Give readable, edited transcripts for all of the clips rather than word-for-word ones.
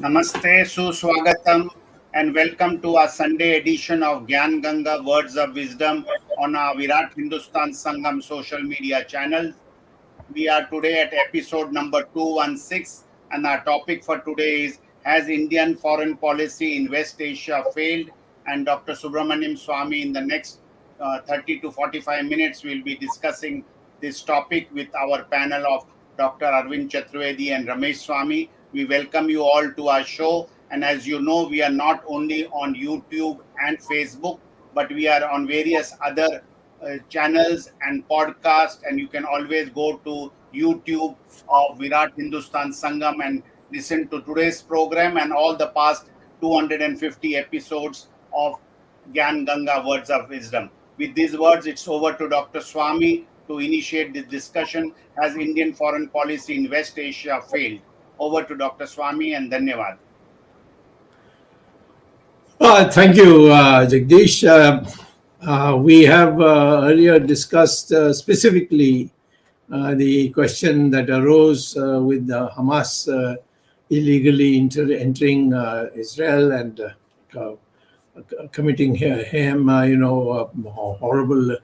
Namaste, Suswagatam, and welcome to our Sunday edition of 𝗙𝗡𝗏𝗏 Words of Wisdom on our Virat Hindustan Sangam social media channels. We are today at episode number 216, and our topic for today is Has Indian Foreign Policy in West Asia Failed? And Dr. Subramanian Swamy, in the next 30 to 45 minutes, will be discussing this topic with our panel of Dr. Arvind Chaturvedi and Ramesh Swamy. We welcome you all to our show. And as you know, we are not only on YouTube and Facebook, but we are on various other channels and podcasts, and you can always go to YouTube of Virat Hindustan Sangam and listen to today's program and all the past 250 episodes of 𝗙𝗡𝗏𝗏 Words of Wisdom. With these words, it's over to Dr. Swamy to initiate this discussion. Has Indian foreign policy in West Asia failed? Over to Dr. Swamy, and Dhanyavad. Thank you, Jagdish. We have earlier discussed specifically the question that arose with Hamas illegally entering Israel and committing horrible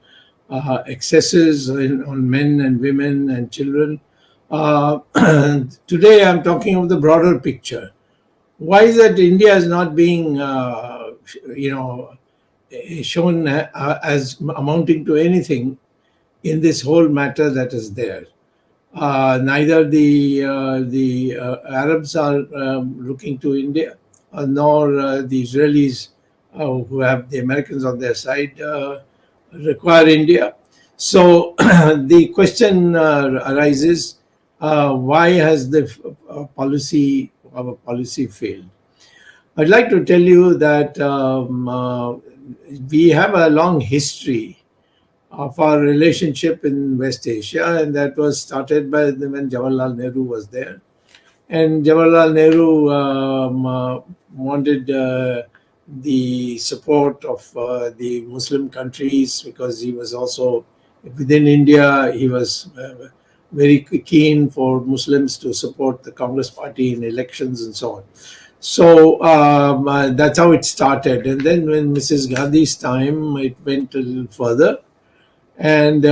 excesses on men and women and children. Today I'm talking of the broader picture. Why is that India is not being, shown as amounting to anything in this whole matter that is there? Neither the Arabs are looking to India, nor the Israelis, who have the Americans on their side, require India. So the question arises: why has the our policy failed? I'd like to tell you that we have a long history of our relationship in West Asia, and that was started by when Jawaharlal Nehru was there. And Jawaharlal Nehru wanted the support of the Muslim countries, because he was also within India. He was very keen for Muslims to support the Congress party in elections and so on. So that's how it started. And then when Mrs. Gandhi's time, it went a little further. And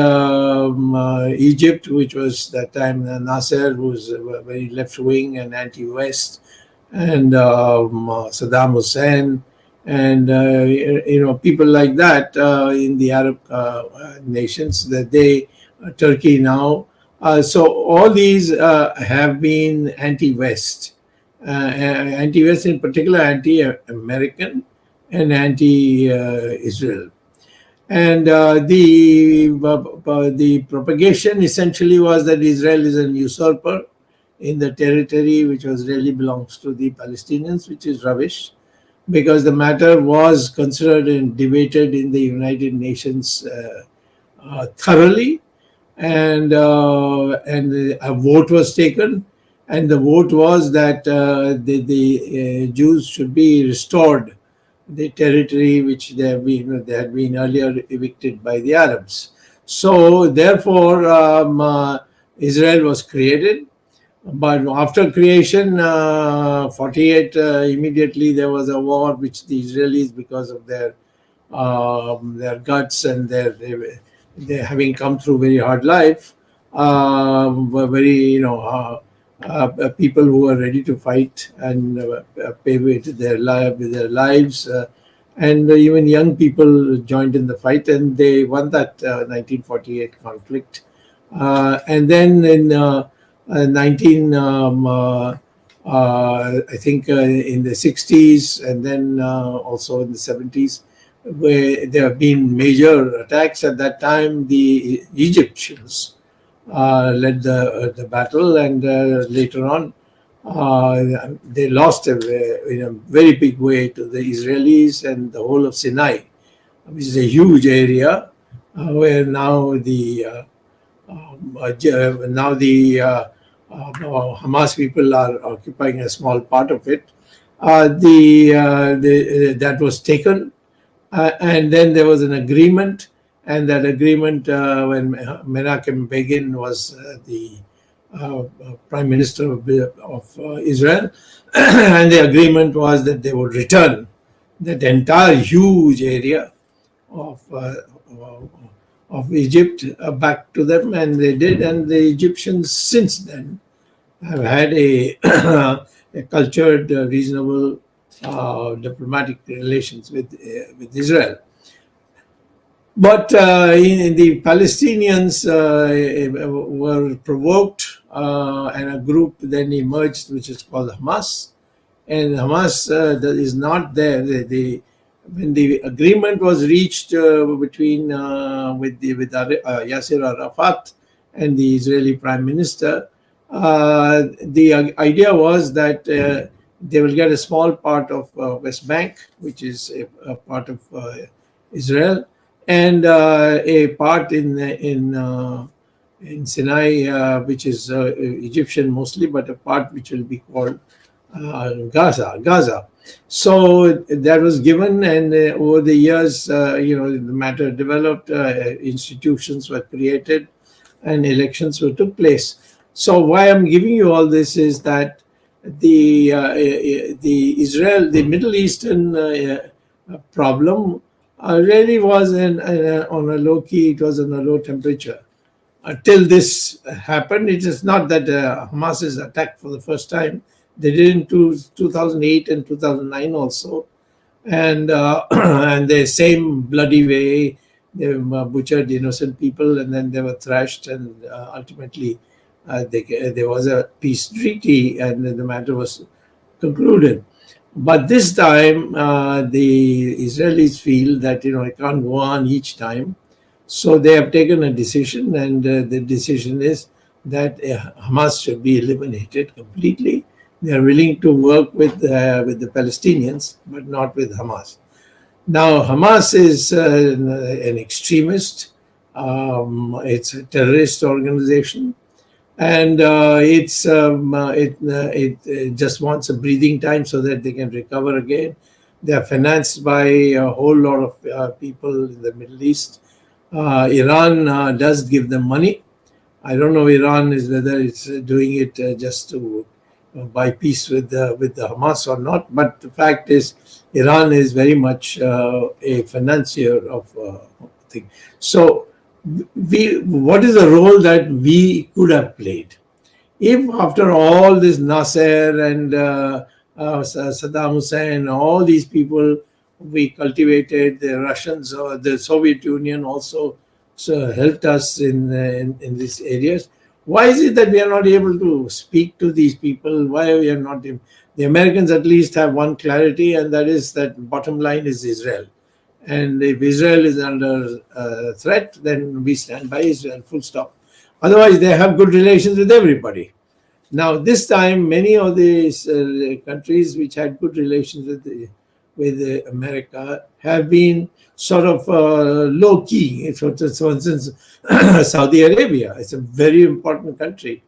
Egypt, which was that time Nasser, who was very left-wing and anti-West, and Saddam Hussein, and people like that in the Arab nations, that Turkey now. So all these have been anti-West, anti-West in particular, anti-American and anti-Israel. And the propagation essentially was that Israel is an usurper in the territory which really belongs to the Palestinians, which is rubbish, because the matter was considered and debated in the United Nations thoroughly. And a vote was taken, and the vote was that the Jews should be restored the territory which they had been earlier evicted by the Arabs. So therefore, Israel was created. But after creation, 48, immediately there was a war which the Israelis, because of their guts and they having come through very hard life, were very, people who were ready to fight and pay with their lives. And even young people joined in the fight, and they won that 1948 conflict. And then in I think in the 60s, and then also in the 70s, where there have been major attacks. At that time, the Egyptians led the battle, and later on they lost in a very big way to the Israelis, and the whole of Sinai, which is a huge area, where now the Hamas people are occupying a small part of it. That was taken, and then there was an agreement, and that agreement, when Menachem Begin was the Prime Minister of Israel, and the agreement was that they would return that entire huge area of of Egypt back to them, and they did. And the Egyptians since then have had a cultured, reasonable diplomatic relations with Israel. But the Palestinians were provoked, and a group then emerged, which is called Hamas. And Hamas is not there. When the agreement was reached between with Yasser Arafat and the Israeli Prime Minister, the idea was that they will get a small part of West Bank, which is a part of Israel, and a part in Sinai, which is Egyptian mostly, but a part which will be called Gaza. So that was given, and over the years, the matter developed. Institutions were created, and elections took place. So why I'm giving you all this is that the Middle Eastern problem really was on a low key. It was on a low temperature. Until this happened, it is not that Hamas is attacked for the first time. They did in 2008 and 2009 also. And and the same bloody way, they butchered innocent people, and then they were thrashed, and ultimately there was a peace treaty, and the matter was concluded. But this time, the Israelis feel that it can't go on each time, so they have taken a decision, and the decision is that Hamas should be eliminated completely. They are willing to work with the Palestinians, but not with Hamas. Now, Hamas is an extremist. It's a terrorist organization, and it just wants a breathing time so that they can recover again. They are financed by a whole lot of people in the Middle East. Iran does give them money. I don't know Iran is whether it's doing it just to buy peace with the Hamas or not. But the fact is, Iran is very much a financier of thing. So, what is the role that we could have played? If after all this Nasser and Saddam Hussein, all these people we cultivated, the Russians or the Soviet Union also helped us in these areas. Why is it that we are not able to speak to these people? Why we are not? The Americans at least have one clarity, and that is that bottom line is Israel. And if Israel is under threat, then we stand by Israel, full stop. Otherwise, they have good relations with everybody. Now, this time, many of these countries which had good relations with America have been sort of low-key. For instance, Saudi Arabia is a very important country,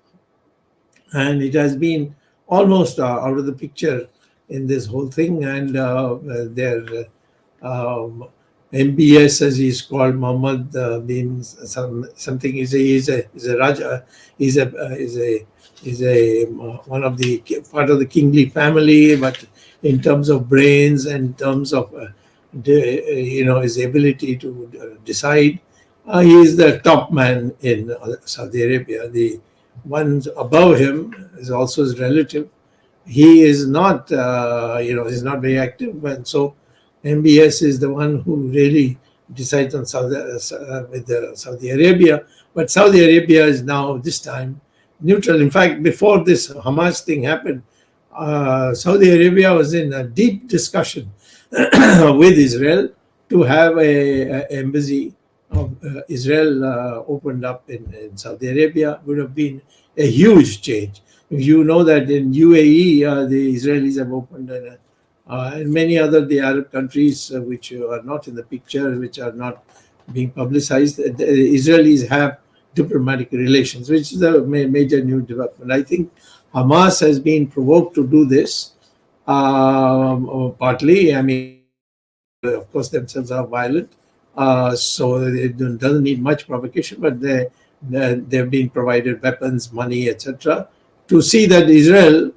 and it has been almost out of the picture in this whole thing. And their MBS, as he's called, Mohammed bin something, is a Raja, is a one of the part of the kingly family, but in terms of brains and in terms of his ability to decide, he is the top man in Saudi Arabia. The one above him is also his relative. He is not, he's not very active, and so MBS is the one who really decides on Saudi Arabia. But Saudi Arabia is now this time neutral. In fact, before this Hamas thing happened, Saudi Arabia was in a deep discussion with Israel to have an embassy of Israel opened up in Saudi Arabia. Would have been a huge change. You know that in UAE, the Israelis have opened and many other the Arab countries which are not in the picture, which are not being publicized, the Israelis have diplomatic relations, which is a major new development. I think Hamas has been provoked to do this, partly. I mean, of course, themselves are violent, so it doesn't need much provocation, but they've been provided weapons, money, etc., to see that Israel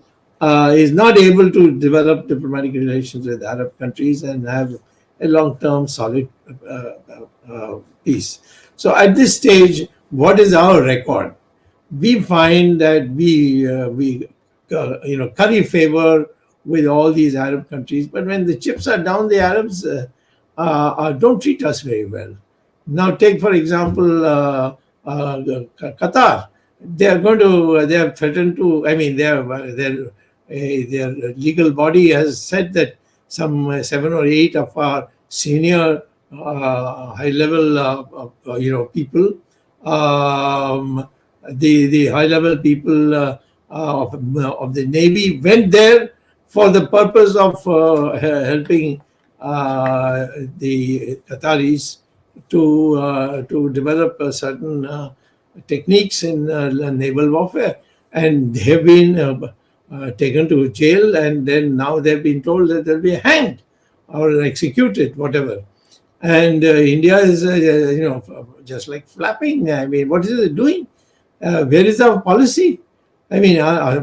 is not able to develop diplomatic relations with Arab countries and have a long-term solid peace. So at this stage, what is our record? We find that we curry favor with all these Arab countries, but when the chips are down, the Arabs don't treat us very well. Now, take for example Qatar. They have threatened to. I mean, their legal body has said that some 7 or 8 of our senior high-level people, the high-level people of the Navy went there for the purpose of helping the Qataris to develop certain techniques in naval warfare, and they have been taken to jail, and then now they've been told that they'll be hanged or executed, whatever. And India is, just like flapping. I mean, what is it doing? Where is our policy? I mean,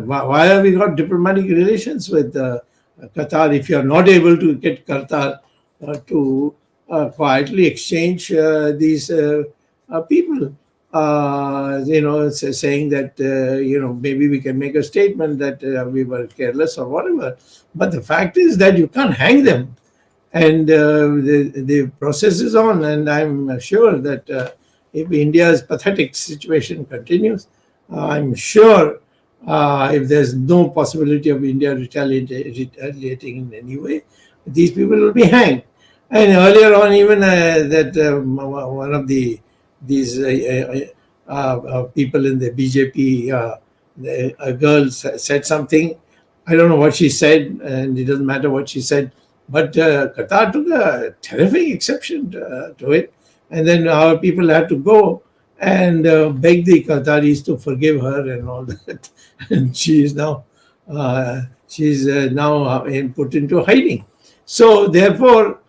why have we got diplomatic relations with Qatar if you are not able to get Qatar to quietly exchange these people? Saying that, maybe we can make a statement that we were careless or whatever. But the fact is that you can't hang them. And the process is on. And I'm sure that if India's pathetic situation continues, I'm sure if there's no possibility of India retaliating in any way, these people will be hanged. And earlier on, even that one of these people in the BJP, a girl said something. I don't know what she said, and it doesn't matter what she said. But Qatar took a terrific exception to it. And then our people had to go and beg the Qataris to forgive her and all that. And she is now put into hiding. So therefore,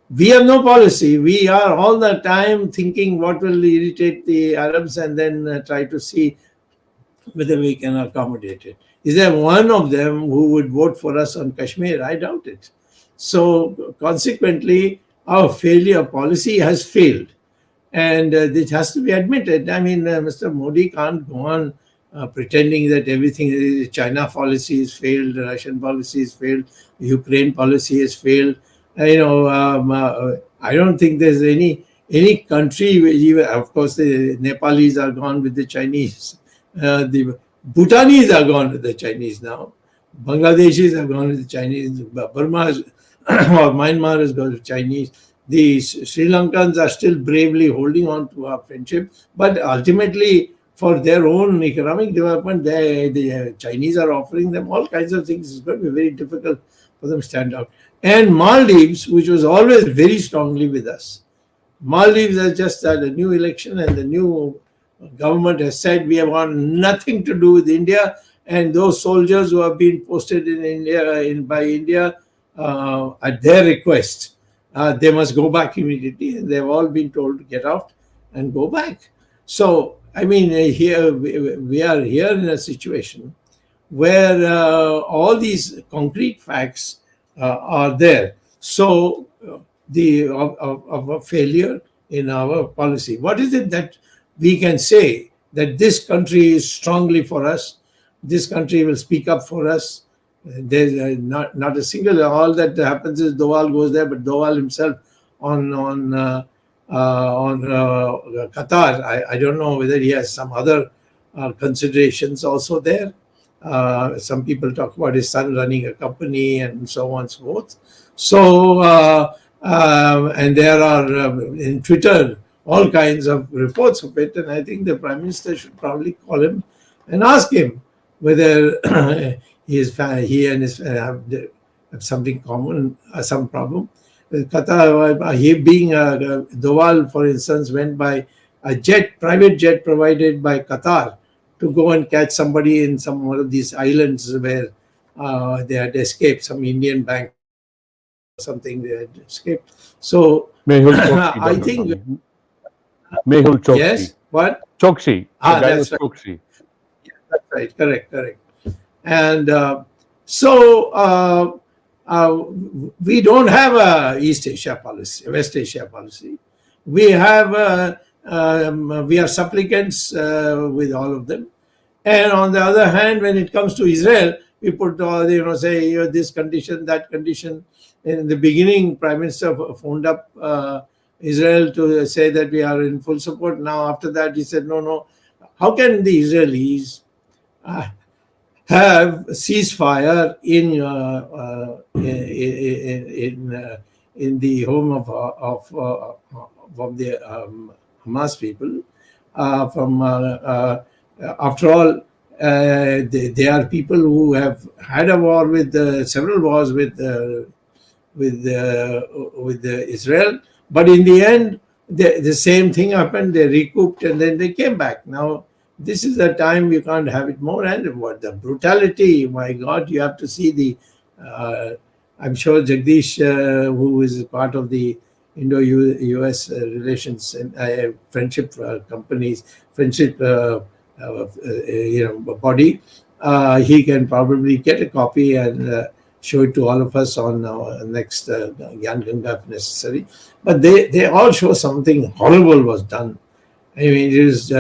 we have no policy. We are all the time thinking what will irritate the Arabs and then try to see whether we can accommodate it. Is there one of them who would vote for us on Kashmir? I doubt it. So consequently, our failure policy has failed. And it has to be admitted. I mean, Mr. Modi can't go on pretending that everything, China policy has failed, the Russian policy has failed, the Ukraine policy has failed. I don't think there's any country, even, of course, the Nepalis are gone with the Chinese. The Bhutanese are gone with the Chinese now. Bangladeshis are gone with the Chinese. Burma or Myanmar has gone with Chinese. The Sri Lankans are still bravely holding on to our friendship, but ultimately, for their own economic development, the Chinese are offering them all kinds of things. It's going to be very difficult for them to stand out. And Maldives, which was always very strongly with us, Maldives has just had a new election, and the new government has said we have got nothing to do with India, and those soldiers who have been posted in India by India at their request, they must go back immediately, and they've all been told to get out and go back. So, I mean, here we are here in a situation where all these concrete facts are there. So, of a failure in our policy. What is it that we can say that this country is strongly for us? This country will speak up for us. There's not a single. All that happens is Doval goes there, but Doval himself on Qatar, I don't know whether he has some other considerations also there. Some people talk about his son running a company and so on and so forth. So, and there are in Twitter all kinds of reports of it, and I think the Prime Minister should probably call him and ask him whether he and his have something common, some problem. Qatar, he being Doval, for instance, went by a private jet provided by Qatar to go and catch somebody in some one of these islands where they had escaped, some Indian bank or something they had escaped. So Mehul Chokshi, I think Mehul Chokshi. yes. What? Chokshi. The guy was That's right. Chokshi. That's right. Correct. Correct. And so we don't have a East Asia policy, West Asia policy. We have we are supplicants with all of them. And on the other hand, when it comes to Israel, we put say this condition, that condition. In the beginning, Prime Minister phoned up Israel to say that we are in full support. Now, after that, he said, no. How can the Israelis have ceasefire in the home of the Hamas people? After all, they are people who have had a war with several wars with Israel, but in the end, the same thing happened. They recouped and then they came back. Now, this is the time you can't have it more. And what the brutality! My God, you have to see the. I'm sure Jagdish, who is part of the Indo-US relations and friendship companies, friendship body, he can probably get a copy and show it to all of us on our next Gyan Ganga if necessary. But they all show something horrible was done. I mean, it is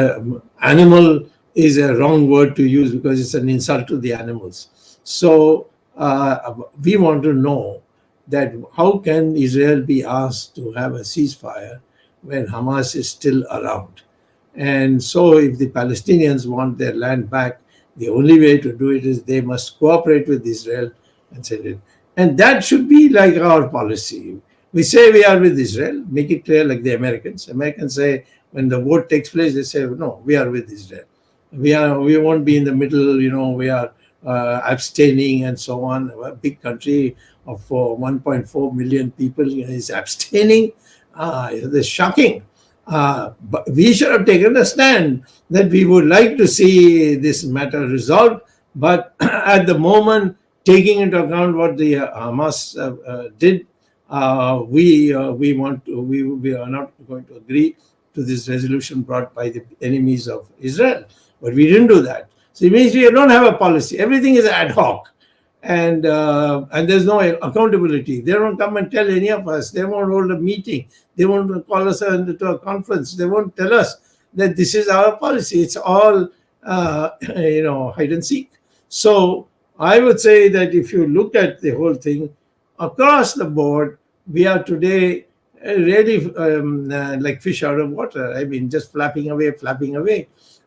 animal is a wrong word to use because it's an insult to the animals. So we want to know that how can Israel be asked to have a ceasefire when Hamas is still around? And so if the Palestinians want their land back, the only way to do it is they must cooperate with Israel and send it. And that should be like our policy. We say we are with Israel, make it clear like the Americans. Americans say when the vote takes place, they say, no, we are with Israel. We won't be in the middle, we are abstaining and so on. A big country of 1.4 million people is abstaining. It's shocking. But we should have taken a stand that we would like to see this matter resolved. But at the moment, taking into account what the Hamas did, we are not going to agree to this resolution brought by the enemies of Israel. But we didn't do that. So it means we don't have a policy. Everything is ad hoc. And there's no accountability. They don't come and tell any of us. They won't hold a meeting. They won't call us to a conference. They won't tell us that this is our policy. It's all, hide and seek. So I would say that if you look at the whole thing across the board, we are today really like fish out of water. I mean, just flapping away.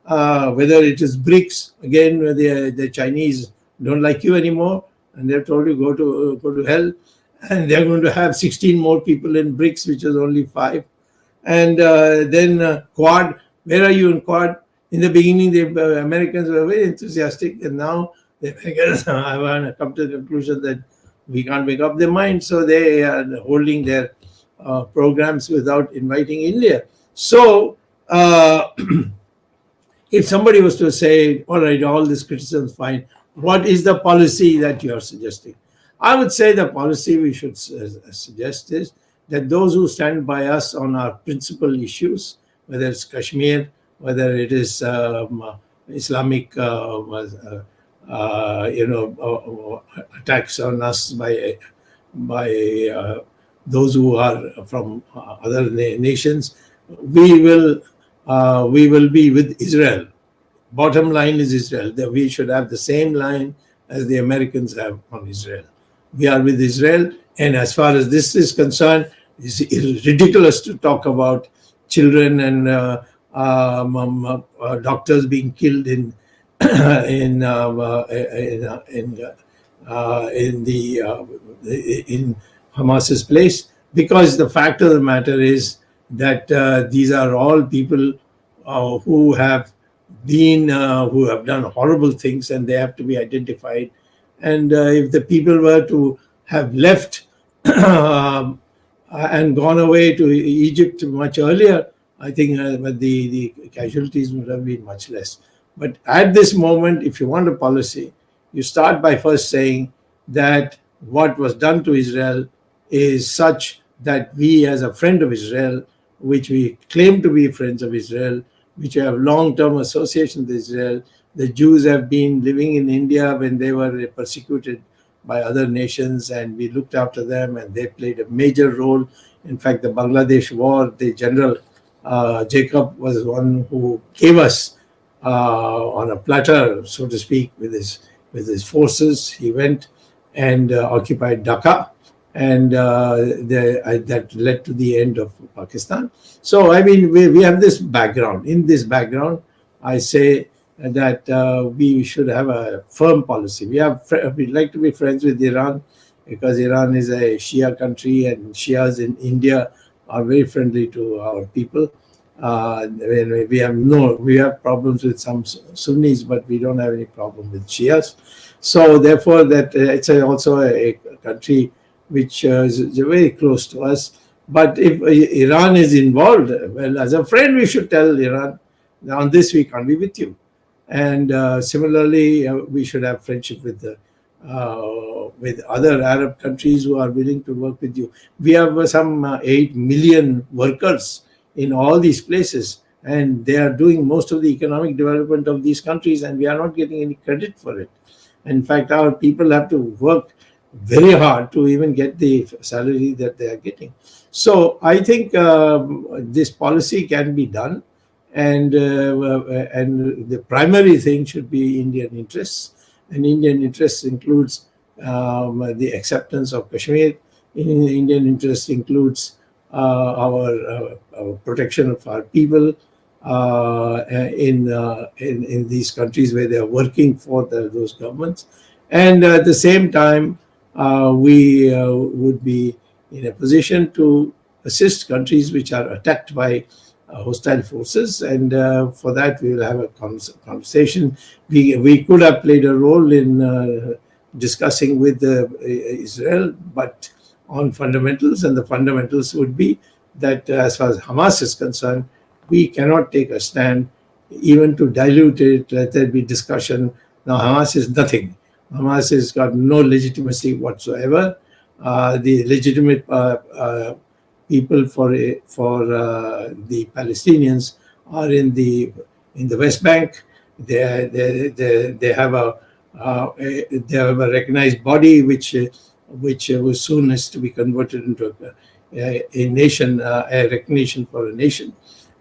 Whether it is BRICS, again, the Chinese don't like you anymore, and they've told you go to hell, and they're going to have 16 more people in BRICS, which is only 5, and then Quad. Where are you in Quad? In the beginning, the Americans were very enthusiastic, and now the Americans have come to the conclusion that we can't make up their mind, so they are holding their programs without inviting India. So if somebody was to say, all right, all this criticism is fine, what is the policy that you are suggesting? I would say the policy we should suggest is that those who stand by us on our principal issues, whether it's Kashmir, whether it is Islamic attacks on us by those who are from other nations, we will be with Israel. Bottom line is Israel, that we should have the same line as the Americans have on Israel. We are with Israel, and as far as this is concerned, it's ridiculous to talk about children and doctors being killed in Hamas's place, because the fact of the matter is that these are all people who have done horrible things, and they have to be identified. And if the people were to have left and gone away to Egypt much earlier, I think the casualties would have been much less. But at this moment, if you want a policy, you start by first saying that what was done to Israel is such that we, as a friend of Israel, which we claim to be friends of Israel, which have long-term association with Israel. The Jews have been living in India when they were persecuted by other nations, and we looked after them, and they played a major role. In fact, the Bangladesh war, the general Jacob was one who gave us on a platter, so to speak, with his forces. He went and occupied Dhaka, and that led to the end of Pakistan. So, I mean, we have this background. In this background, I say that we should have a firm policy. We'd like to be friends with Iran because Iran is a Shia country, and Shias in India are very friendly to our people. We have problems with some Sunnis, but we don't have any problem with Shias. So therefore, that it's also a country which is very close to us. But if Iran is involved, well, as a friend, we should tell Iran, on this we can't be with you. And similarly, we should have friendship with other Arab countries who are willing to work with you. We have some 8 million workers in all these places, and they are doing most of the economic development of these countries, and we are not getting any credit for it. In fact, our people have to work very hard to even get the salary that they are getting. So I think this policy can be done, and the primary thing should be Indian interests. And Indian interests includes the acceptance of Kashmir. Indian interests includes our protection of our people in these countries where they are working for those governments. And at the same time, we would be in a position to assist countries which are attacked by hostile forces, and for that we will have a conversation. We could have played a role in discussing with Israel, but on fundamentals, and the fundamentals would be that as far as Hamas is concerned, we cannot take a stand even to dilute it. Let there be discussion. Now Hamas is nothing. Hamas has got no legitimacy whatsoever. The legitimate people for the Palestinians are in the West Bank. They have a recognized body which was soon has to be converted into a nation, a recognition for a nation.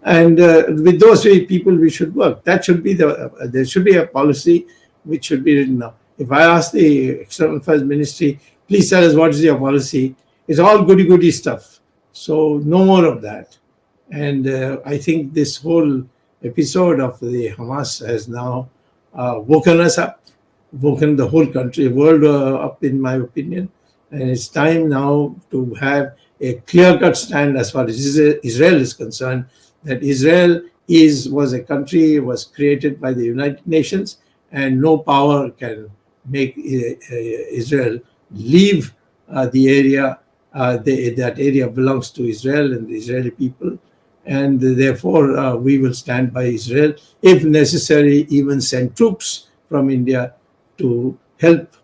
And with those people, we should work. That should be there should be a policy which should be written now. If I ask the External Affairs Ministry, please tell us what is your policy, it's all goody stuff. So no more of that. And I think this whole episode of the Hamas has now woken us up, woken the whole world up, in my opinion. And it's time now to have a clear-cut stand as far as Israel is concerned, that Israel was a country, was created by the United Nations, and no power can make Israel leave the area. That area belongs to Israel and the Israeli people, and therefore we will stand by Israel, if necessary, even send troops from India to help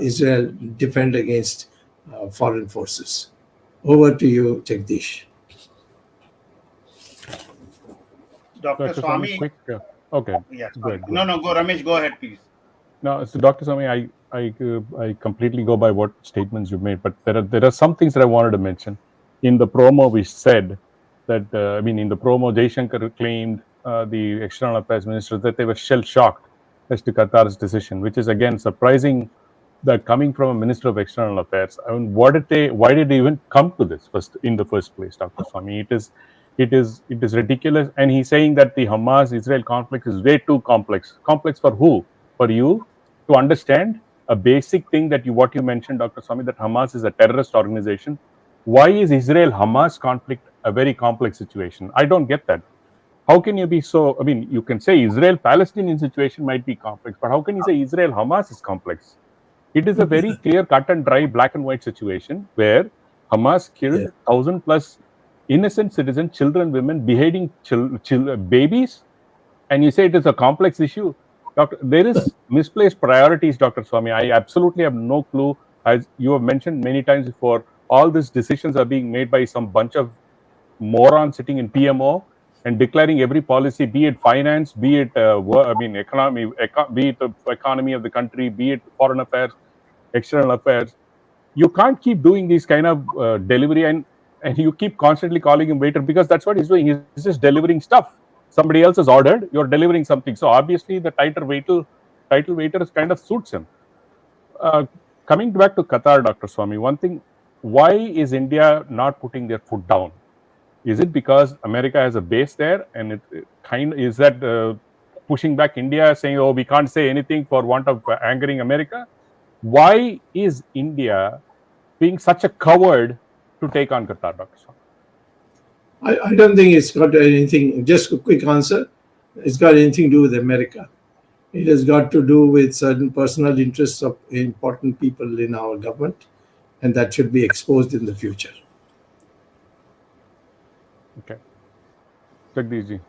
Israel defend against foreign forces. Over to you, Jagdish. Dr. Swamy. Quick, okay. Yes. Go No, go Ramesh, go ahead, please. No, so Dr. Swamy, I completely go by what statements you made, but there are some things that I wanted to mention. In the promo, we said that in the promo, Jaishankar claimed the External Affairs Minister that they were shell-shocked as to Qatar's decision, which is again surprising that coming from a Minister of External Affairs. I mean, why did they even come to this in the first place, Dr. Swamy? It is ridiculous. And he's saying that the Hamas-Israel conflict is way too complex. Complex for who? For you to understand a basic thing what you mentioned, Dr. Swamy, that Hamas is a terrorist organization. Why is Israel-Hamas conflict a very complex situation? I don't get that. How can you be so? I mean, you can say Israel-Palestinian situation might be complex, but how can you say Israel-Hamas is complex? It is a very clear, cut and dry, black and white situation where Hamas killed 1,000+ innocent citizens, children, women, beheading babies, and you say it is a complex issue. There is misplaced priorities, Dr. Swamy. I absolutely have no clue. As you have mentioned many times before, all these decisions are being made by some bunch of morons sitting in PMO, and declaring every policy, be it finance, be it economy, be it the economy of the country, be it foreign affairs, external affairs. You can't keep doing these kind of delivery and you keep constantly calling him waiter, because that's what he's doing. He's just delivering stuff. Somebody else has ordered, you're delivering something. So obviously the title waiter kind of suits him. Coming back to Qatar, Dr. Swamy, one thing, why is India not putting their foot down? Is it because America has a base there, and is that pushing back India, saying, oh, we can't say anything for want of angering America? Why is India being such a coward to take on Qatar, Dr. Swamy? I don't think it's got anything, just a quick answer, it's got anything to do with America. It has got to do with certain personal interests of important people in our government, and that should be exposed in the future. Okay. Jagdish.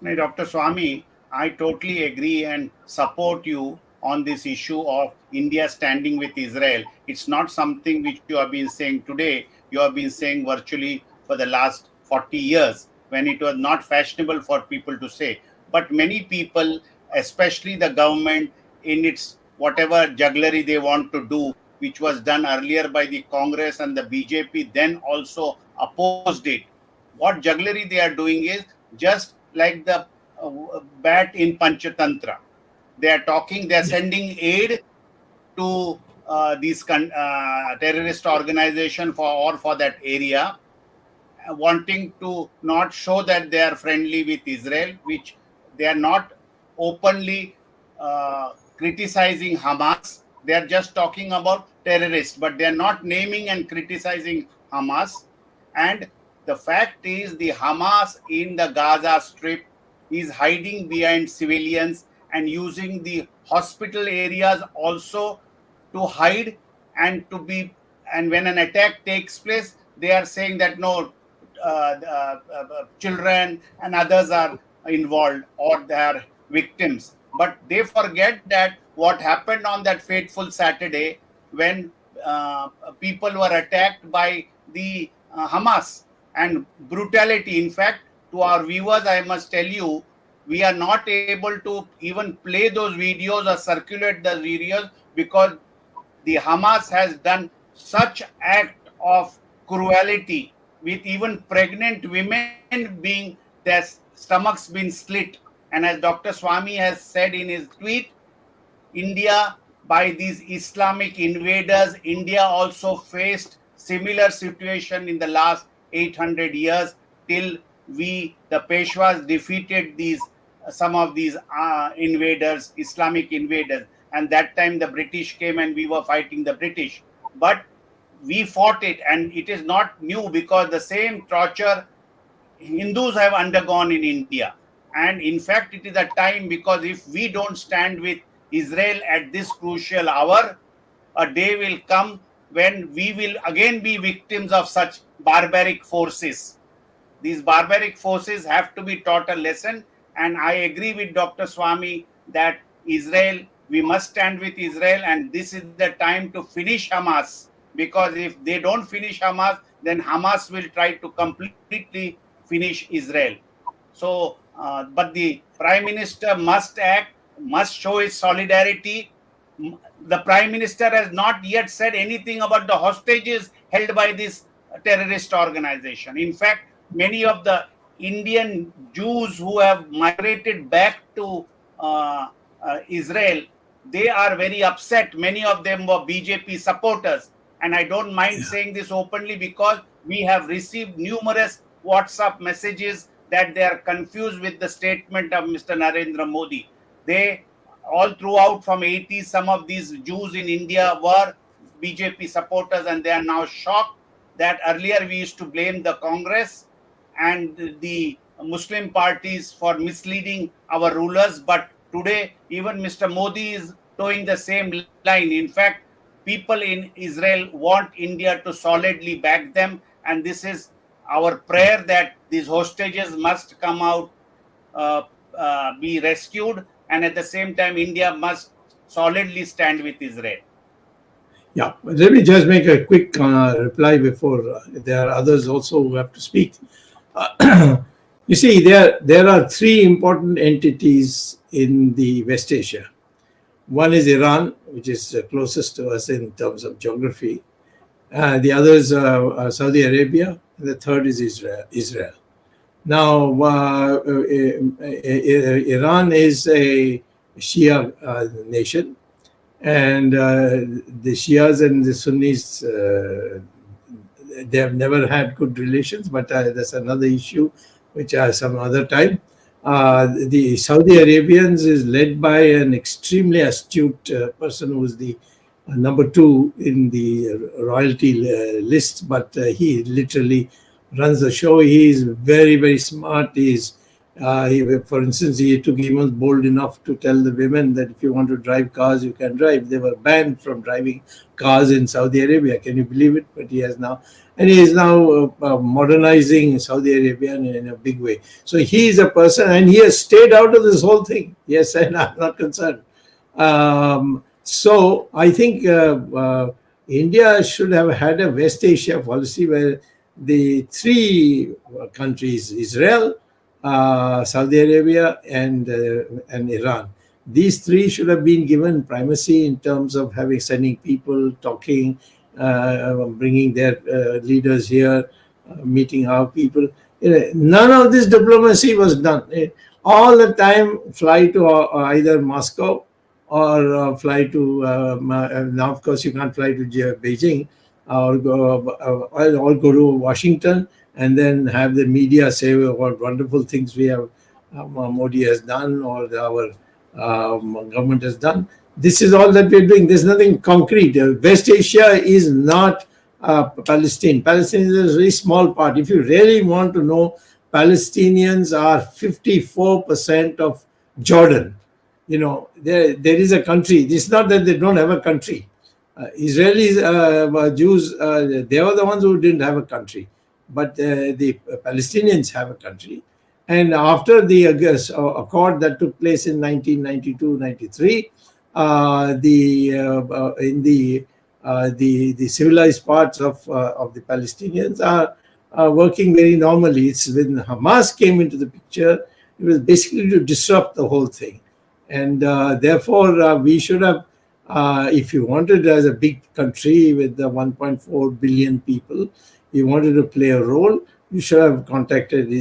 No, Dr. Swamy, I totally agree and support you on this issue of India standing with Israel. It's not something which you have been saying today. You have been saying virtually for the last 40 years, when it was not fashionable for people to say. But many people, especially the government, in its whatever jugglery they want to do, which was done earlier by the Congress and the BJP, then also opposed it. What jugglery they are doing is just like the bat in Panchatantra. They are sending aid to these terrorist organization for that area, wanting to not show that they are friendly with Israel, which they are not openly criticizing Hamas. They are just talking about terrorists, but they are not naming and criticizing Hamas. And the fact is, the Hamas in the Gaza Strip is hiding behind civilians and using the hospital areas also to hide and when an attack takes place, they are saying that no, children and others are involved or they are victims. But they forget that what happened on that fateful Saturday when people were attacked by the Hamas, and brutality. In fact, to our viewers, I must tell you, we are not able to even play those videos or circulate the videos because the Hamas has done such act of cruelty, with even pregnant women being, their stomachs been slit. And as Dr. Swamy has said in his tweet, India, by these Islamic invaders, India also faced similar situation in the last 800 years till the Peshwas defeated some of these invaders, Islamic invaders. And that time the British came and we were fighting the British. But we fought it, and it is not new because the same torture Hindus have undergone in India. And in fact, it is a time, because if we don't stand with Israel at this crucial hour, a day will come when we will again be victims of such barbaric forces. These barbaric forces have to be taught a lesson. And I agree with Dr. Swamy that Israel, we must stand with Israel, and this is the time to finish Hamas. Because if they don't finish Hamas, then Hamas will try to completely finish Israel. So, but the Prime Minister must act, must show his solidarity. The Prime Minister has not yet said anything about the hostages held by this terrorist organization. In fact, many of the Indian Jews who have migrated back to Israel, they are very upset. Many of them were BJP supporters. And I don't mind saying this openly because we have received numerous WhatsApp messages that they are confused with the statement of Mr. Narendra Modi. They, all throughout from 80s, some of these Jews in India were BJP supporters, and they are now shocked that earlier we used to blame the Congress and the Muslim parties for misleading our rulers. But today, even Mr. Modi is towing the same line. In fact, people in Israel want India to solidly back them. And this is our prayer that these hostages must come out, be rescued. And at the same time, India must solidly stand with Israel. Yeah, let me just make a quick reply before there are others also who have to speak. You see, there are three important entities in the West Asia. One is Iran, which is closest to us in terms of geography. The other is Saudi Arabia, and the third is Israel. Now, Iran is a Shia nation, and the Shias and the Sunnis, they have never had good relations, but that's another issue, which some other time. The Saudi Arabians is led by an extremely astute person who is the number 2 in the royalty list, but he literally runs the show. He is very, very smart. For instance, he was bold enough to tell the women that if you want to drive cars, you can drive. They were banned from driving cars in Saudi Arabia. Can you believe it? But he is now modernizing Saudi Arabia in a big way. So he is a person, and he has stayed out of this whole thing. Yes, and I'm not concerned. So I think India should have had a West Asia policy where the three countries, Israel, Saudi Arabia, and Iran, these three should have been given primacy in terms of sending people, talking, bringing their leaders here, meeting our people. None of this diplomacy was done. All the time, fly to either Moscow or fly to, now of course you can't fly to Beijing, or go to Washington and then have the media say what wonderful things we have, Modi has done, or our government has done. This is all that we're doing. There's nothing concrete. West Asia is not Palestine. Palestine is a very small part. If you really want to know, Palestinians are 54% of Jordan. There is a country. It's not that they don't have a country. Israelis, Jews, they were the ones who didn't have a country. But the Palestinians have a country. And after the accord that took place in 1992-93, the civilized parts of the Palestinians are working very normally. It's when Hamas came into the picture, it was basically to disrupt the whole thing. And therefore, we should have, if you wanted as a big country with the 1.4 billion people, you wanted to play a role, you should have contacted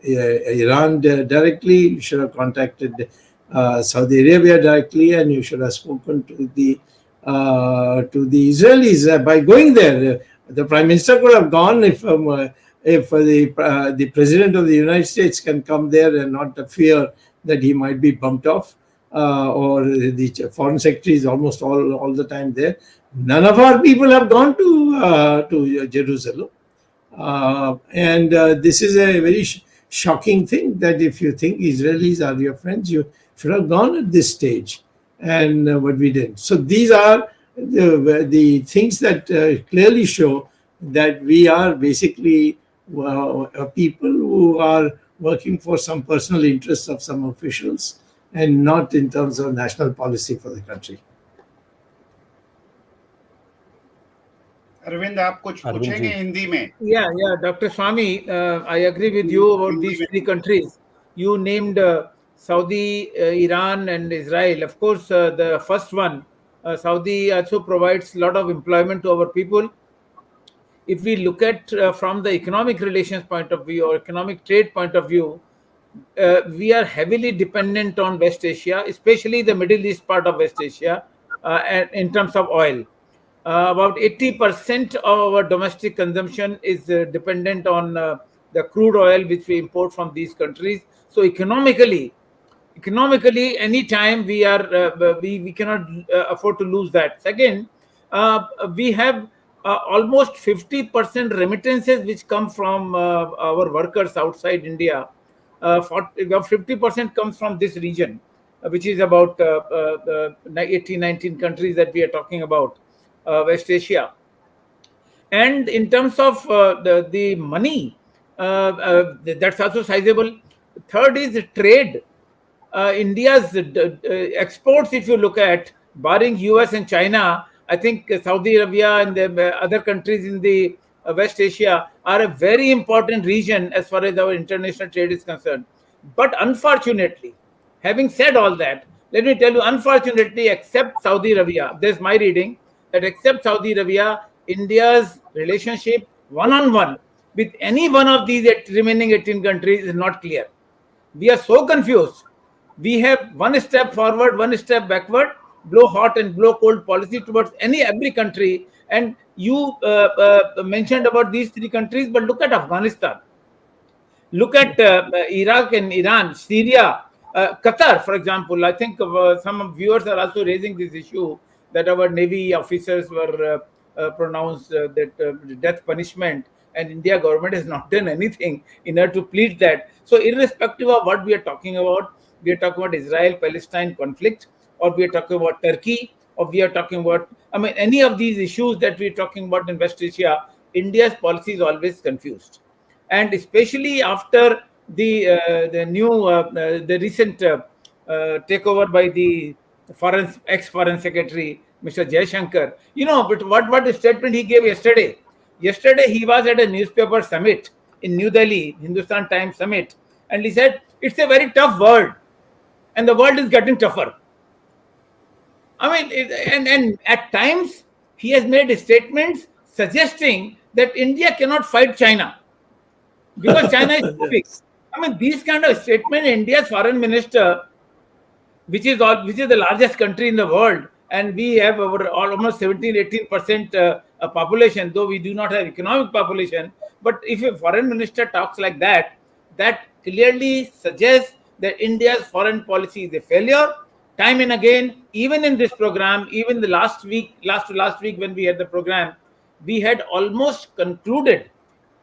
Iran directly, you should have contacted Saudi Arabia directly, and you should have spoken to the Israelis by going there. The Prime Minister could have gone if the President of the United States can come there and not fear that he might be bumped off, or the Foreign Secretary is almost all the time there. None of our people have gone to Jerusalem. And this is a very shocking thing, that if you think Israelis are your friends, you should have gone at this stage, and what we did. So these are the things that clearly show that we are basically people who are working for some personal interests of some officials, and not in terms of national policy for the country. Arvind, आप कुछ पूछेंगे हिंदी में? Yeah, Dr. Swamy, I agree with you about these three countries. You named Saudi, Iran, and Israel. Of course, the first one, Saudi, also provides a lot of employment to our people. If we look at from the economic relations point of view or economic trade point of view, we are heavily dependent on West Asia, especially the Middle East part of West Asia, in terms of oil. About 80% of our domestic consumption is dependent on the crude oil which we import from these countries. So economically, any time we cannot afford to lose that. Second, we have almost 50% remittances which come from our workers outside India. 50% comes from this region, which is about 19 countries that we are talking about. West Asia. And in terms of the money, that's also sizable. Third is trade. India's exports, if you look at, barring US and China, I think Saudi Arabia and the other countries in the West Asia are a very important region as far as our international trade is concerned. But unfortunately, having said all that, let me tell you, unfortunately, except Saudi Arabia, there's my reading, that except Saudi Arabia, India's relationship one-on-one with any one of these remaining 18 countries is not clear. We are so confused. We have one step forward, one step backward, blow hot and blow cold policy towards every country. And you mentioned about these three countries, but look at Afghanistan. Look at Iraq and Iran, Syria, Qatar, for example. I think some viewers are also raising this issue that our Navy officers were pronounced that death punishment, and India government has not done anything in order to plead that. So irrespective of what we are talking about Israel-Palestine conflict, or we are talking about Turkey, or we are talking about, any of these issues that we are talking about in West Asia, India's policy is always confused. And especially after the recent takeover by the ex-foreign secretary, Mr. Jaishankar, but what statement he gave yesterday? Yesterday, he was at a newspaper summit in New Delhi, Hindustan Times Summit, and he said, it's a very tough world, and the world is getting tougher. And at times, he has made statements suggesting that India cannot fight China because China is too big. These kind of statements, India's foreign minister, which is the largest country in the world, and we have almost 17-18% population, though we do not have economic population. But if a foreign minister talks like that, that clearly suggests that India's foreign policy is a failure. Time and again, even in this program, even the last week when we had the program, we had almost concluded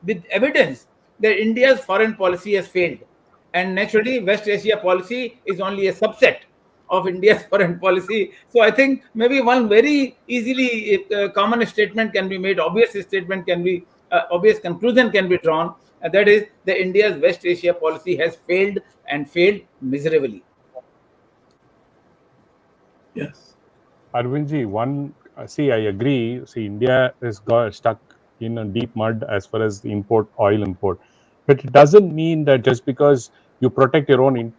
with evidence that India's foreign policy has failed. And naturally, West Asia policy is only a subset of India's foreign policy. So I think maybe one very easily common statement can be made, obvious conclusion can be drawn, and that is that India's West Asia policy has failed and failed miserably. Yes. Arvindji, I agree. India is stuck in a deep mud as far as the oil import. But it doesn't mean that just because you protect your own,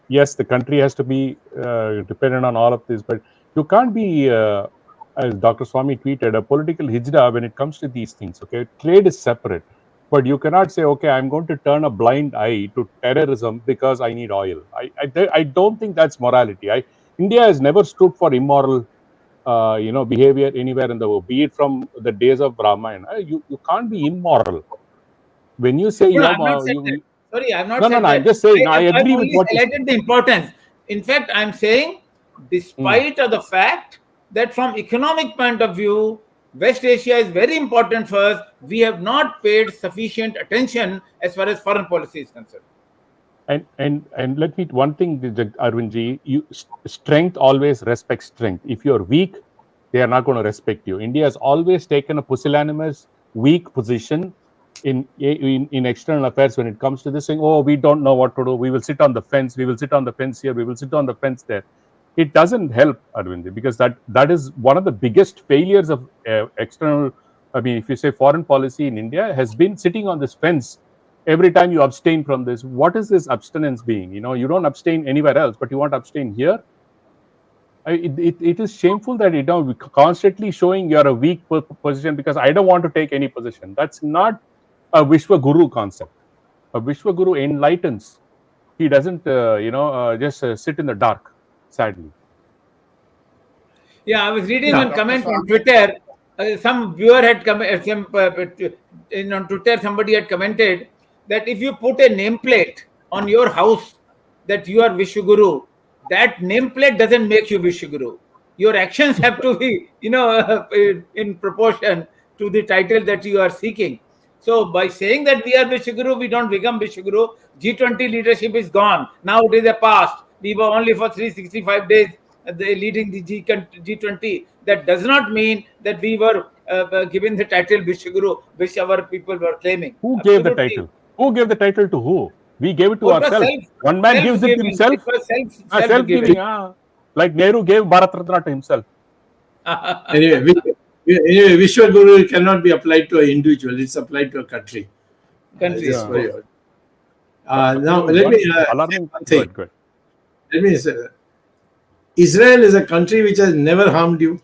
yes, the country has to be dependent on all of this, but you can't be, as Dr. Swamy tweeted, a political hijra when it comes to these things. Okay, trade is separate, but you cannot say, okay, I'm going to turn a blind eye to terrorism because I need oil. I don't think that's morality. India has never stood for immoral, behavior anywhere in the world, be it from the days of Ramayana. You can't be immoral. When you say I'm not saying that. I'm just saying, I agree with what you highlighted the importance. In fact, I'm saying, despite of the fact that from economic point of view, West Asia is very important for us, we have not paid sufficient attention as far as foreign policy is concerned. And let me one thing, Arvindji, strength always respects strength. If you're weak, they are not going to respect you. India has always taken a pusillanimous, weak position in external affairs when it comes to this, saying, oh, we don't know what to do. We will sit on the fence. We will sit on the fence here. We will sit on the fence there. It doesn't help, Arvindji, because that is one of the biggest failures of external. If you say foreign policy in India has been sitting on this fence. Every time you abstain from this, what is this abstinence being? You don't abstain anywhere else, but you want to abstain here. It is shameful that we're constantly showing you're a weak position because I don't want to take any position. That's not a Vishwa Guru concept. A Vishwa Guru enlightens. He doesn't, just sit in the dark. Sadly. Yeah, I was reading one comment on Twitter. Some viewer had on Twitter. Somebody had commented that if you put a nameplate on your house that you are Vishwaguru, that nameplate doesn't make you Vishwaguru. Your actions have to be, in proportion to the title that you are seeking. So by saying that we are Vishwaguru, we don't become Vishwaguru. G20 leadership is gone. Now it is a past. We were only for 365 days leading the G20. That does not mean that we were given the title Vishwaguru, which our people were claiming. Who gave the title? Who gave the title to who? We gave it to ourselves. One man gives it to himself. Self-giving. Like Nehru gave Bharat Ratna to himself. Anyway, Anyway, Vishwaguru cannot be applied to an individual. It's applied to a country. Country. Just for Yeah. your- now, let me say alarming. one Go thing. ahead, go ahead. Let me say that. Israel is a country which has never harmed you.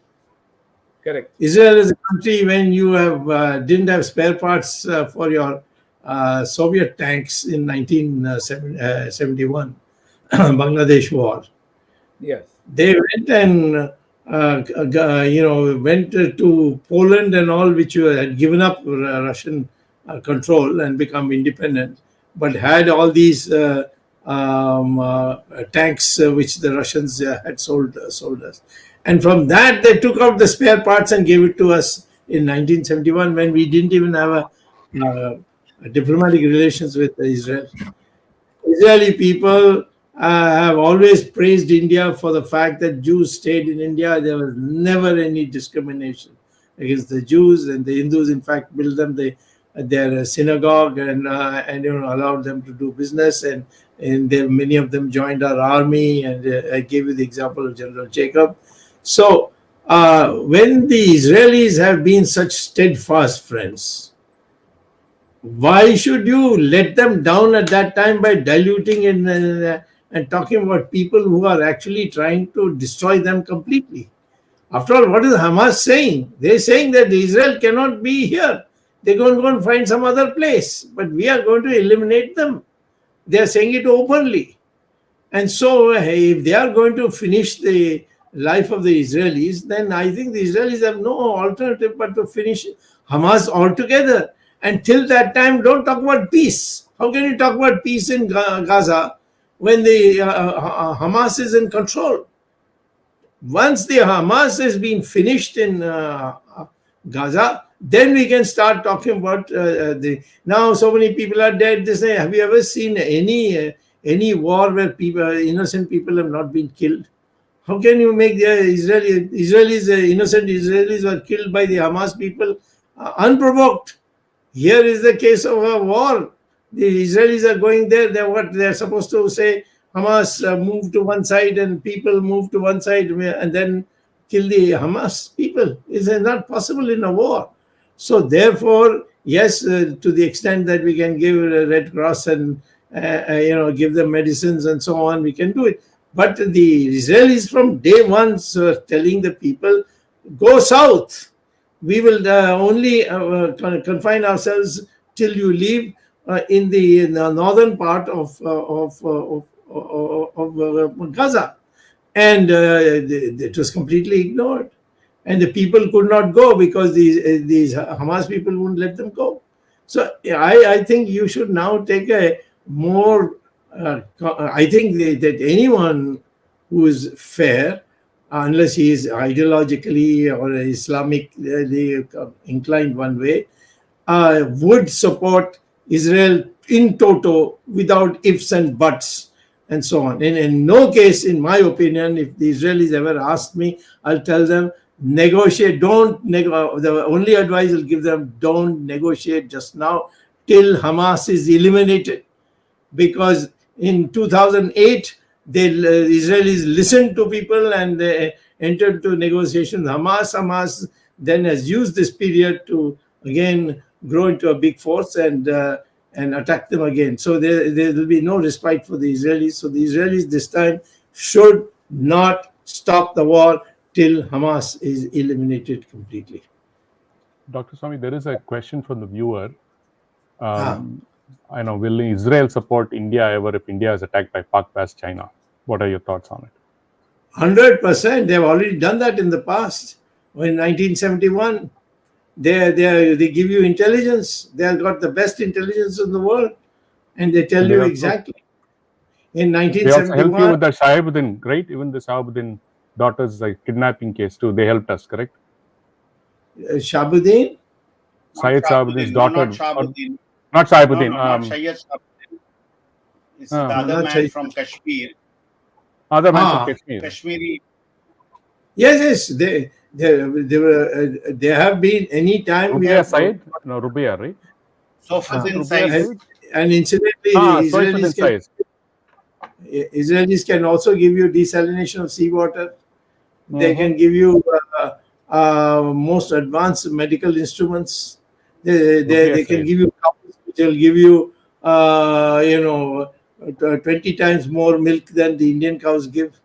Correct. Israel is a country when you have didn't have spare parts for your Soviet tanks in 1971, Bangladesh war. Yes. They went and went to Poland and all, which had given up Russian control and become independent, but had all these tanks which the Russians had sold us. And from that, they took out the spare parts and gave it to us in 1971 when we didn't even have a diplomatic relations with Israel. Israeli people have always praised India for the fact that Jews stayed in India. There was never any discrimination against the Jews, and the Hindus, in fact, built them their synagogue and allowed them to do business. And many of them joined our army. And I gave you the example of General Jacob. So when the Israelis have been such steadfast friends, why should you let them down at that time by diluting and talking about people who are actually trying to destroy them completely? After all, what is Hamas saying? They're saying that Israel cannot be here. They're going to go and find some other place, but we are going to eliminate them. They are saying it openly. And so if they are going to finish the life of the Israelis, then I think the Israelis have no alternative but to finish Hamas altogether. Until that time, don't talk about peace. How can you talk about peace in Gaza when the Hamas is in control? Once the Hamas has been finished in Gaza, then we can start talking about now so many people are dead. They say, have you ever seen any war where innocent people have not been killed? How can you make the innocent Israelis were killed by the Hamas people unprovoked? Here is the case of a war. The Israelis are going there. They're supposed to say, Hamas move to one side and people move to one side and then kill the Hamas people. It's not possible in a war. So therefore, yes, to the extent that we can give a Red Cross and give them medicines and so on, we can do it. But the Israelis from day one were telling the people, go south. We will only confine ourselves till you leave in the northern part of Gaza. And it was completely ignored. And the people could not go because these Hamas people wouldn't let them go. So I think you should now take a more, I think that anyone who is fair, unless he is ideologically or Islamically inclined one way, would support Israel in toto without ifs and buts and so on. And in no case, in my opinion, if the Israelis ever ask me, I'll tell them, negotiate, the only advice I'll give them, don't negotiate just now till Hamas is eliminated. Because in 2008, the Israelis listened to people and they entered into negotiations. Hamas then has used this period to again grow into a big force and attack them again. So there will be no respite for the Israelis. So the Israelis this time should not stop the war till Hamas is eliminated completely. Dr. Swamy, there is a question from the viewer. I know, will Israel support India ever if India is attacked by Pak past China? What are your thoughts on it? 100%. They've already done that in the past. In 1971, they give you intelligence. They have got the best intelligence in the world, and they tell you exactly. In 1971, they also help you with the Shahabuddin, right? Even the Shahabuddin daughter's kidnapping case too. They helped us, correct? Shahabuddin? Syed Shahabuddin's daughter. Not Shahabuddin. Not Shahabuddin. Not Syed Shahabuddin. It's the other man from Kashmir. Other man from Kashmir. Kashmiri. Yes. They have been any time. Rubiya Syed? No, Rubiya, right? Saifuddin Syed. And incidentally, Israelis can also give you desalination of seawater. They can give you most advanced medical instruments. They can give you cows which will give you 20 times more milk than the Indian cows give.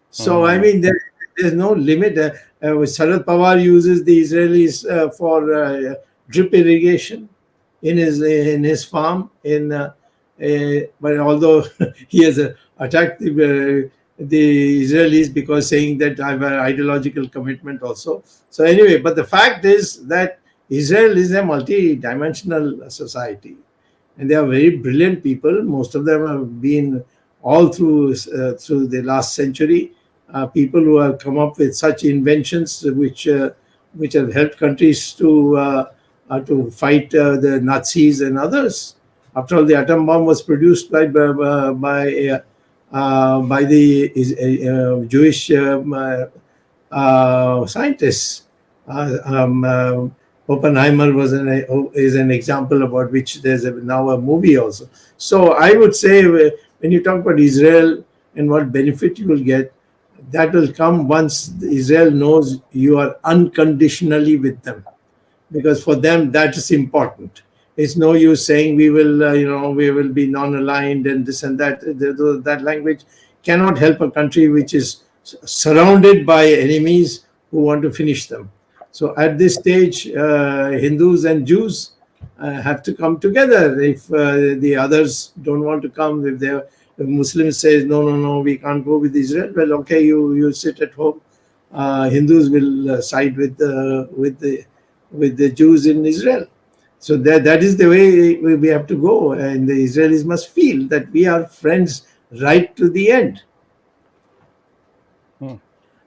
So I mean, there's no limit. Sharad Pawar uses the Israelis for drip irrigation in his farm. But although he has attacked the Israelis because saying that I have an ideological commitment also. So anyway, but the fact is that Israel is a multi-dimensional society, and they are very brilliant people. Most of them have been all through the last century. People who have come up with such inventions which have helped countries to fight the Nazis and others. After all, the atom bomb was produced by the Jewish scientists. Oppenheimer is an example about which there's now a movie also. So I would say when you talk about Israel and what benefit you will get, that will come once Israel knows you are unconditionally with them, because for them that is important. It's no use saying we will be non-aligned and this and that. That language cannot help a country which is surrounded by enemies who want to finish them. So at this stage, Hindus and Jews have to come together. If the others don't want to come, if Muslims say no, we can't go with Israel, well, okay, you sit at home. Hindus will side with the Jews in Israel. So that is the way we have to go, and the Israelis must feel that we are friends right to the end.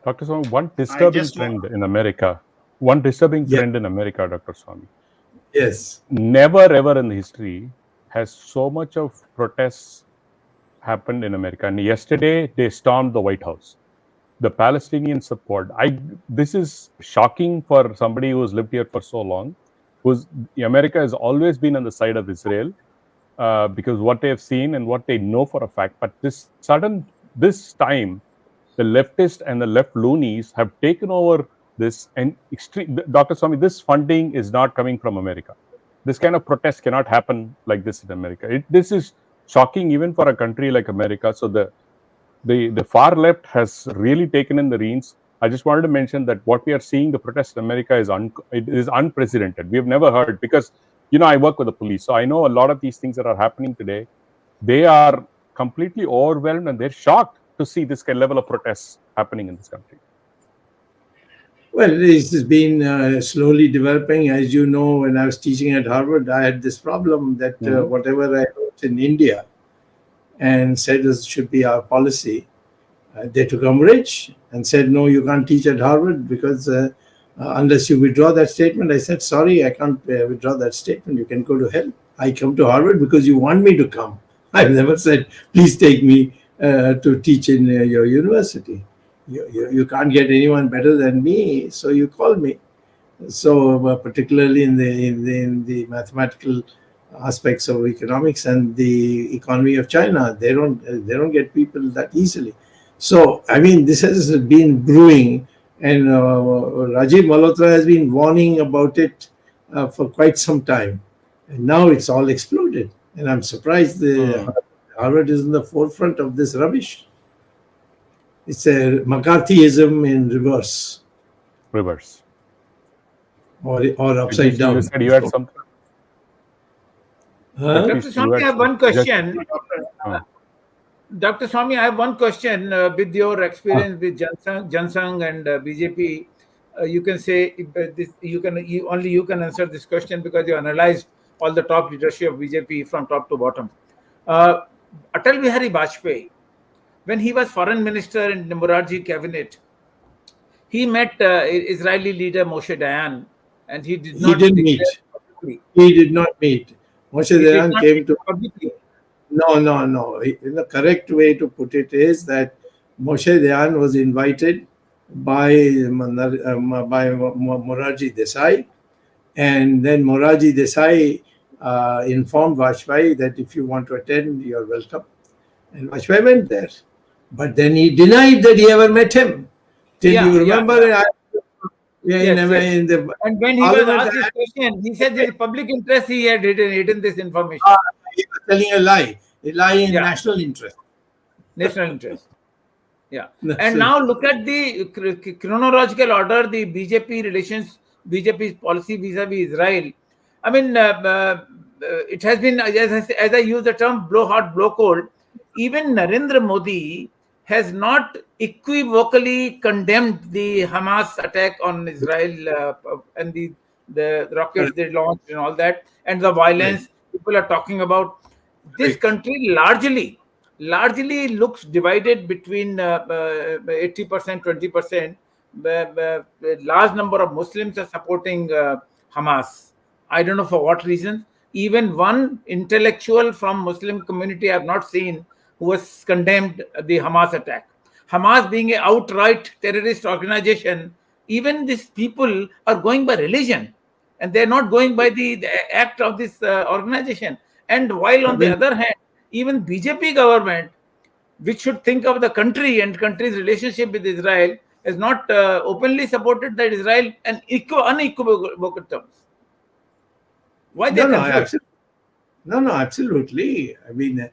Dr. Swamy, one disturbing trend in America, Dr. Swamy. Yes. Never ever in history has so much of protests happened in America. And yesterday they stormed the White House. The Palestinian support. This is shocking for somebody who has lived here for so long. America has always been on the side of Israel because what they have seen and what they know for a fact. But this time, the leftist and the left loonies have taken over this. And Dr. Swamy, this funding is not coming from America. This kind of protest cannot happen like this in America. This is shocking even for a country like America. So the far left has really taken in the reins. I just wanted to mention that what we are seeing, the protest in America is unprecedented. We have never heard, because I work with the police, so I know a lot of these things that are happening today. They are completely overwhelmed and they're shocked to see this level of protests happening in this country. Well, this has been slowly developing. As you know, when I was teaching at Harvard, I had this problem that whatever I wrote in India and said this should be our policy, they took umbrage and said, no, you can't teach at Harvard because unless you withdraw that statement. I said, sorry, I can't withdraw that statement. You can go to hell. I come to Harvard because you want me to come. I've never said, please take me to teach in your university. You can't get anyone better than me, so you call me. So particularly in the mathematical aspects of economics and the economy of China, they don't get people that easily. So I mean, this has been brewing, and Rajiv Malhotra has been warning about it for quite some time, and now it's all exploded. And I'm surprised Harvard is in the forefront of this rubbish. It's a McCarthyism in reverse. Or upside down. You said you had something. Dr. Swamy, I have one question. Dr. Swamy, I have one question. With your experience with Jansang and BJP, you can say only you can answer this question because you analyzed all the top leadership of BJP from top to bottom. Atal Bihari Vajpayee, when he was foreign minister in the Morarji cabinet, he met Israeli leader Moshe Dayan, and he did not meet. He did not meet. Moshe Dayan came to publicly. No. The correct way to put it is that Moshe Dayan was invited by Morarji Desai, and then Morarji Desai informed Vajpayee that if you want to attend, you're welcome. And Vajpayee went there. But then he denied that he ever met him. You remember? Yes, yes. in the And when he was parliament. asked this question, he said the public interest he had hidden this information. Ah, he was telling a lie in Yeah, national interest. national interest. Yeah. And National. now look at the chronological order, the BJP relations, BJP's policy vis-a-vis Israel. I mean, it has been, as I use the term, blow hot, blow cold. Even Narendra Modi has not equivocally condemned the Hamas attack on Israel and the rockets Correct. they launched and all that, and the Right. violence people are talking about. This Correct. country largely looks divided between 80%, 20%. Large number of Muslims are supporting Hamas. I don't know for what reason. Even one intellectual from Muslim community I have not seen who has condemned the Hamas attack. Hamas being an outright terrorist organization, even these people are going by religion, and they're not going by the act of this organization. And while on the Well, other hand, even BJP government, which should think of the country and country's relationship with Israel, has not openly supported that Israel and unequivocal terms. Why they no, no, confused? absolutely. No, absolutely. I mean,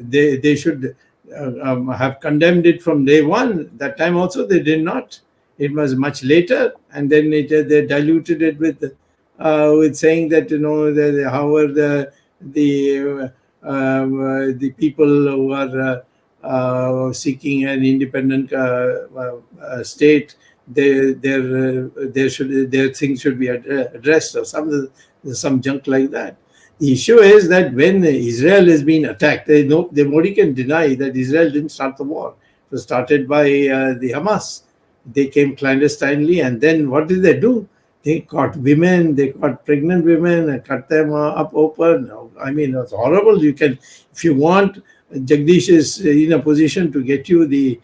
they should have condemned it from day one. That time also they did not. It was much later, and then they diluted it with saying that however the people who are seeking an independent state, their things should be addressed, or some junk like that. The issue is that when Israel has been attacked, nobody can deny that Israel didn't start the war. It was started by the Hamas. They came clandestinely, and then what did they do? They caught women, they caught pregnant women and cut them up open. I mean, it's horrible. You can, if you want, Jagdish is in a position to get you the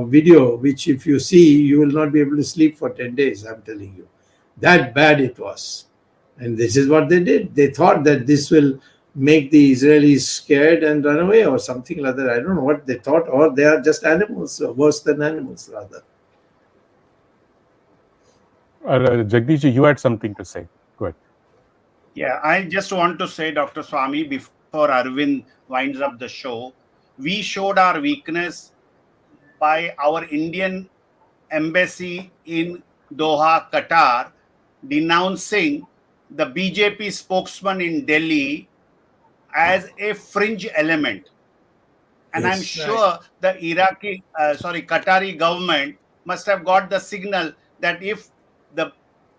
video, which if you see, you will not be able to sleep for 10 days, I'm telling you. That bad it was. And this is what they did. They thought that this will make the Israelis scared and run away or something like that. I don't know what they thought, or they are just animals, or worse than animals, rather. Jagdish, you had something to say. Go ahead. Yeah, I just want to say, Dr. Swamy, before Arvind winds up the show, we showed our weakness by our Indian embassy in Doha, Qatar, denouncing the BJP spokesman in Delhi as a fringe element. And Yes, I'm sure the Qatari government must have got the signal that if the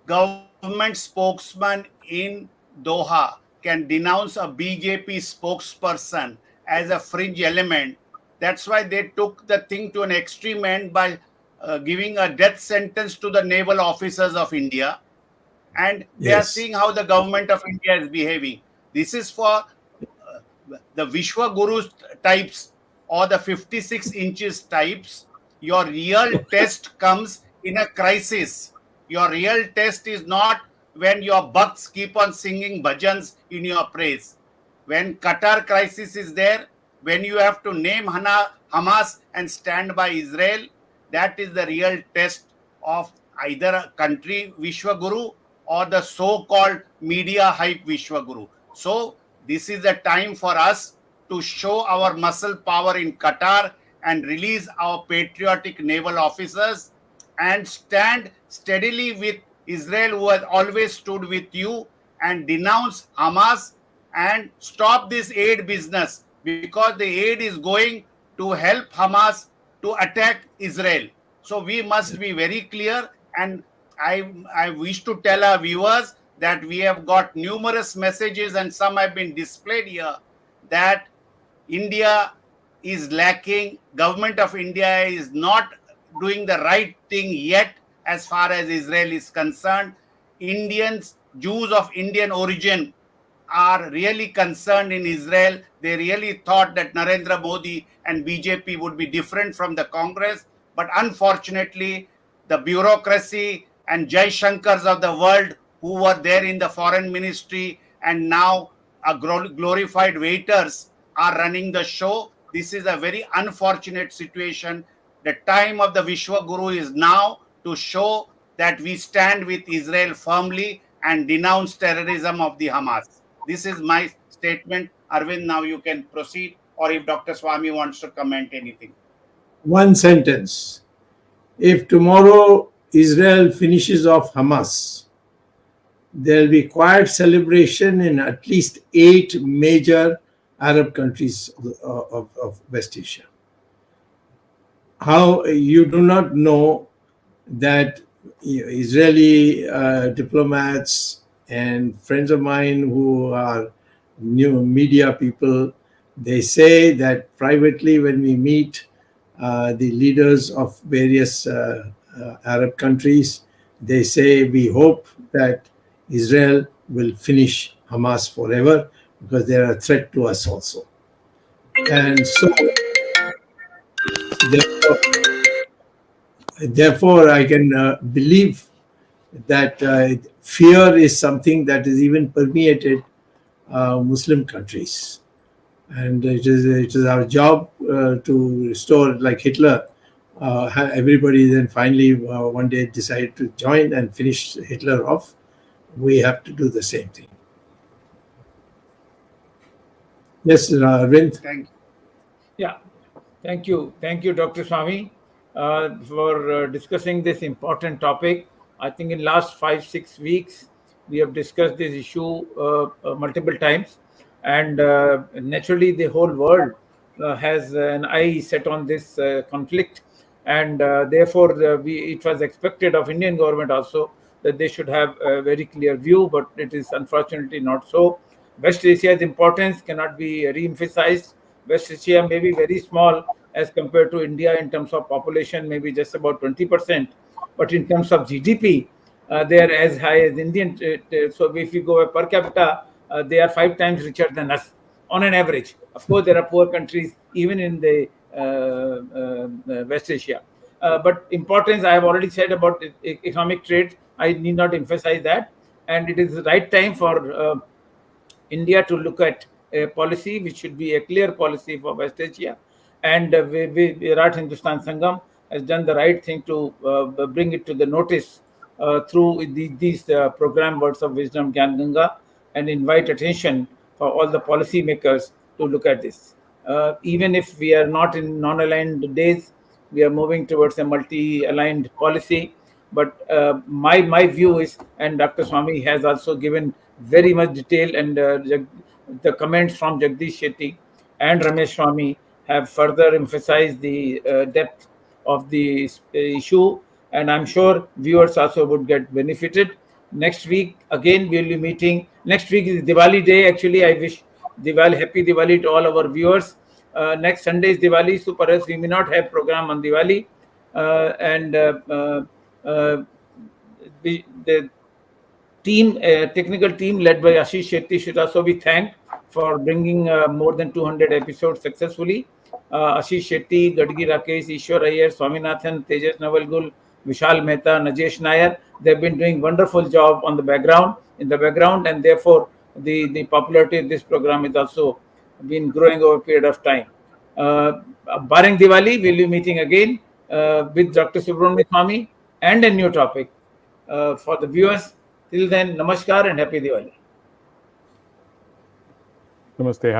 government spokesman in Doha can denounce a BJP spokesperson as a fringe element, that's why they took the thing to an extreme end by giving a death sentence to the naval officers of India. And they are Yes. seeing how the government of India is behaving. This is for the Vishwa Guru types or the 56 inches types. Your real test comes in a crisis. Your real test is not when your bhakts keep on singing bhajans in your praise. When Qatar crisis is there, when you have to name Hamas and stand by Israel, that is the real test of either a country Vishwa Guru or the so-called media hype Vishwa Guru. So this is the time for us to show our muscle power in Qatar and release our patriotic naval officers and stand steadily with Israel, who has always stood with you, and denounce Hamas and stop this aid business, because the aid is going to help Hamas to attack Israel. So we must be very clear, and I wish to tell our viewers that we have got numerous messages, and some have been displayed here, that India is lacking, government of India is not doing the right thing yet as far as Israel is concerned. Indians, Jews of Indian origin, are really concerned in Israel. They really thought that Narendra Modi and BJP would be different from the Congress. But unfortunately, the bureaucracy and Jai Shankars of the world, who were there in the foreign ministry and now are glorified waiters, are running the show. This is a very unfortunate situation. The time of the Vishwa Guru is now to show that we stand with Israel firmly and denounce terrorism of the Hamas. This is my statement. Arvind, now you can proceed, or if Dr. Swamy wants to comment anything. One sentence. If tomorrow Israel finishes off Hamas, there will be quiet celebration in at least 8 major Arab countries of West Asia. How you do not know that Israeli diplomats and friends of mine who are new media people, they say that privately when we meet the leaders of various Arab countries, they say we hope that Israel will finish Hamas forever because they are a threat to us also. And so therefore I can believe that fear is something that is even permeated Muslim countries. And it is our job to restore, like Hitler. Everybody then finally one day decided to join and finish Hitler off. We have to do the same thing. Yes, Arvind. Thank you. Yeah, thank you, Dr. Swamy, for discussing this important topic. I think in last 5-6 weeks we have discussed this issue multiple times, and naturally the whole world has an eye set on this conflict, and therefore it was expected of Indian government also that they should have a very clear view, but it is unfortunately not so. West Asia's importance cannot be re-emphasized. West Asia may be very small as compared to India in terms of population, maybe just about 20%. But in terms of GDP, they are as high as Indian. So if you go per capita, they are 5 times richer than us on an average. Of course, there are poor countries even in the West Asia. But importance, I have already said about economic trade. I need not emphasize that. And it is the right time for India to look at a policy which should be a clear policy for West Asia. And Virat Hindustan Sangam has done the right thing to bring it to the notice through these program Words of Wisdom, Gyan Ganga, and invite attention for all the policy makers to look at this. Even if we are not in non-aligned days, we are moving towards a multi-aligned policy. But my view is, and Dr. Swamy has also given very much detail, and the comments from Jagdish Shetty and Ramesh Swamy have further emphasized the depth of the issue, and I'm sure viewers also would get benefited. Next week, again, we'll be meeting. Next week is Diwali day. Actually, I wish happy Diwali to all our viewers. Next Sunday is Diwali, so perhaps we may not have program on Diwali. The team, technical team led by Ashish Shetty should also be thanked for bringing more than 200 episodes successfully. Ashish Shetty, Gadgi Rakesh, Ishwar Iyer, Swaminathan, Tejas Navalgul, Vishal Mehta, Najesh Nair, they've been doing wonderful job on the background, and therefore the popularity of this program has also been growing over a period of time. Barring Diwali, we'll be meeting again with Dr. Subramanian Swamy and a new topic. For the viewers, till then, namaskar and happy Diwali. Namaste.